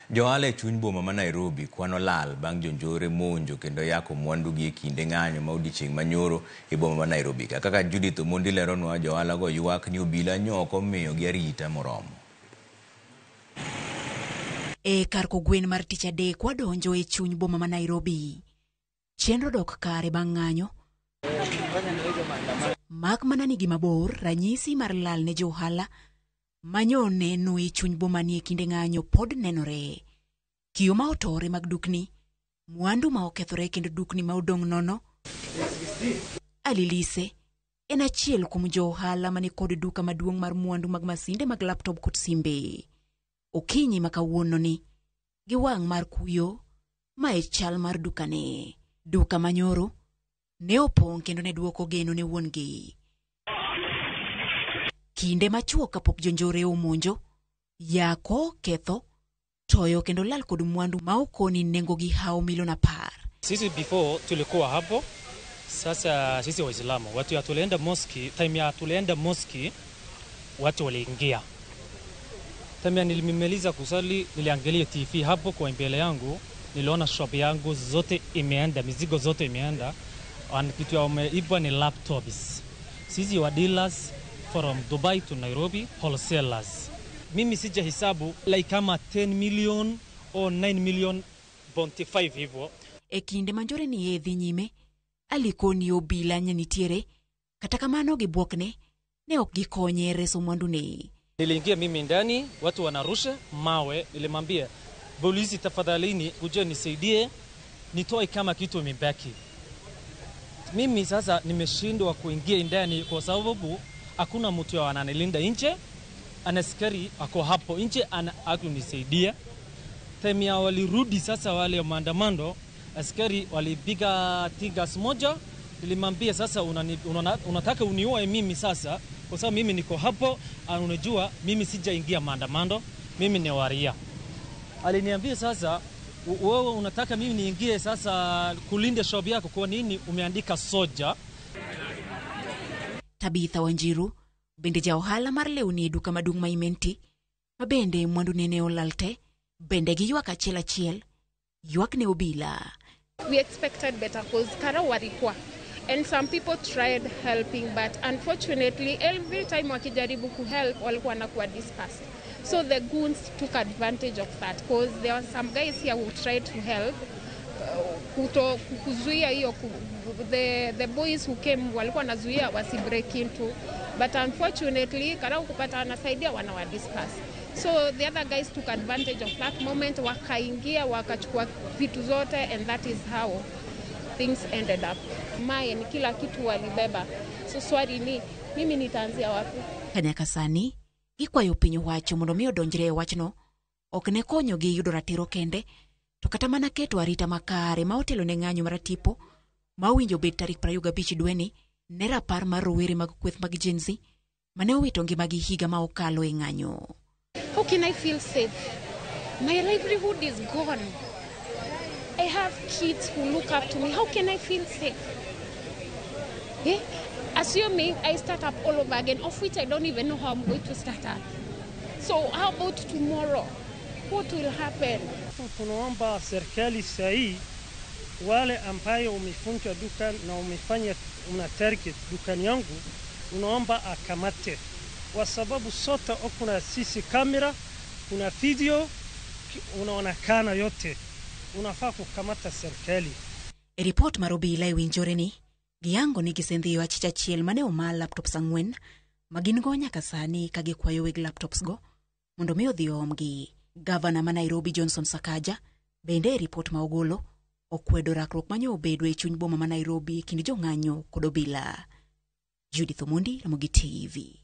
Johala e chuny boma ma Nairobi kwano lal bang' jonjore monjo kendo yako mwandu gi kinde ng'anyo ma odiechieng' manyoro e boma ma Nairobi. Kaka Judith Omondi leronwa, johala go ywak ni obila nyoko miyo gi arita moromo. E kar kogwen mar tich adek wadonjo e chuny boma ma Nairobi. Chenro dok kare bang' ng'anyo. Mak mana ni gima bor ranyisi mar lal ne johala manyo neno e chuny boma ni e kinde ng'anyo pod nenore. Kiyo ma otore mag dukni, mwandu ma okethore kendo dukni ma odong' nono. Alilise en achiel kuom johala mani kod duka maduong' mar mwandu mag masinde mag laptop kod simbe. Okinyi ma kawuono ni gi wang' mar kuyo ma e chal mar dukane. Duka manyoro ne opong' kendo ne duoko geno ne wuon gi. Kinde machuok kapok jonjore omonjo, yako, ketho, toyo kendo lal kod mwandu ma okoni nengo gi hao milioni 10. Sisi before tulikuwa hapo, sasa sisi Waislamu watu ya tulienda moski, time ya tulienda moski watu waliingia. Time ya nilimaliza kusali niliangalia TV hapo kwa mbele yangu, niliona shop yangu zote imeenda, mizigo zote imeenda. Kitu ya umeiba ni laptops. Sisi wa dealers from Dubai to Nairobi, wholesalers. Mimi sija hisabu like kama 10 million or 9 million 25 hivyo. E kinde manjore ni edhi nyime, alikoni obila nyanitiere, kata kamano gibuokne, ne ok gikonye reso mwandu ne. Niliingia mimi ndani, watu wanarusha mawe, nilimwambia polisi tafadhalini kuja nisaidie, nitoe kama kitu imebaki. Mimi sasa nimeshindwa kuingia ndani kwa sababu hakuna mtu ananilinda nje. Anaskari ako hapo nje akunisaidia. Time ya walirudi sasa wale maandamano, askari walipiga tigas moja. Nilimwambia sasa unataka uniue mimi sasa kwa sababu mimi niko hapo, unajua mimi sijaingia maandamano, mimi ni waria. Aliniambia sasa wewe unataka mimi niingie sasa kulinda shop yako, kwa nini umeandika soja? Tabitha Wanjiru bende jaohala mar lewni e duka madung' ma Imenti, mabende mwandu nene olalte, bende gi ywak achiel, ywak ne obila. We expected better cause kara warikwa. And some people tried helping, but unfortunately every time wakijaribu ku help walikuwa nakuwa dispersed. So the goons took advantage of that because there were some guys here who tried to help. Kuzuia hiyo, the boys who came walikuwa nazuia wasi break into, but unfortunately kara ukupata wanasaidia wanawa disperse. So the other guys took advantage of that moment, wakaingia wakachukua vitu zote, and that is how things ended up. Mae ni kila kitu walibeba. So swali ni mimi nitaanzia wapi? Kanyaka sani ikwayo piny owacho mondo mi odonjre e wachno ok ne konyo gi yudo ratiro kende, to kata mana keto arita makare ma otelo ne ng'anyo mar tipo ma owinjo bed tarik 25 dweni ne rapar mar rowere mag kweth mag Gen Z mane owito ngimagi higa ma okalo e ng'anyo. How can I feel safe? My livelihood is gone. I have kids who look up to me. How can I feel safe? Yeah? Assuming I start up all over again, of which I don't even know how I'm going to start up. So how about tomorrow? What will happen? Tunaomba serikali sahi wale ambayo umefunga duka na umefanya una target dukani yangu, unaomba akamate. Kwa sababu sote kuna sisi kamera, kuna video, unaonekana yote. Unafaa kukamata serikali. E report marobila e winjore ni, giyango ni gisendhiyo achicha chiel mane omal laptops 4 magin go nyaka sani ka gikwayo weg laptops go mondo mi odhi omgi. Gavana ma Nairobi Johnson Sakaja bende e report ma ogolo okwedo rakruok manyo obedo e chuny boma ma Nairobi kind jong'anyo kod obila. Judith Omondi, Ramogi TV.